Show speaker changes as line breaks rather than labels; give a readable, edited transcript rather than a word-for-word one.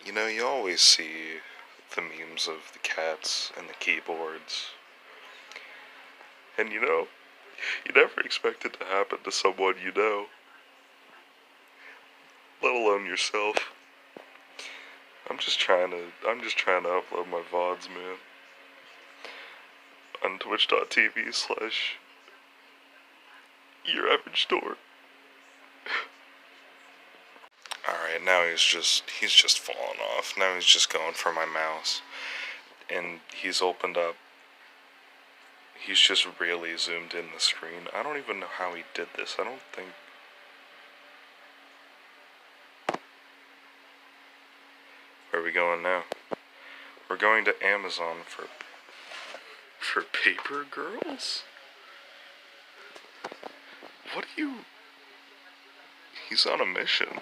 You know, you always see the memes of the cats and the keyboards. And you never expect it to happen to someone you know, let alone yourself. I'm just trying to upload my VODs, man. On twitch.tv/your average door. Alright, now he's just falling off. Now he's just going for my mouse. And he's opened up. He's just really zoomed in the screen. I don't even know how he did this. I don't think. Where are we going now? We're going to Amazon for paper girls? What do you... He's on a mission.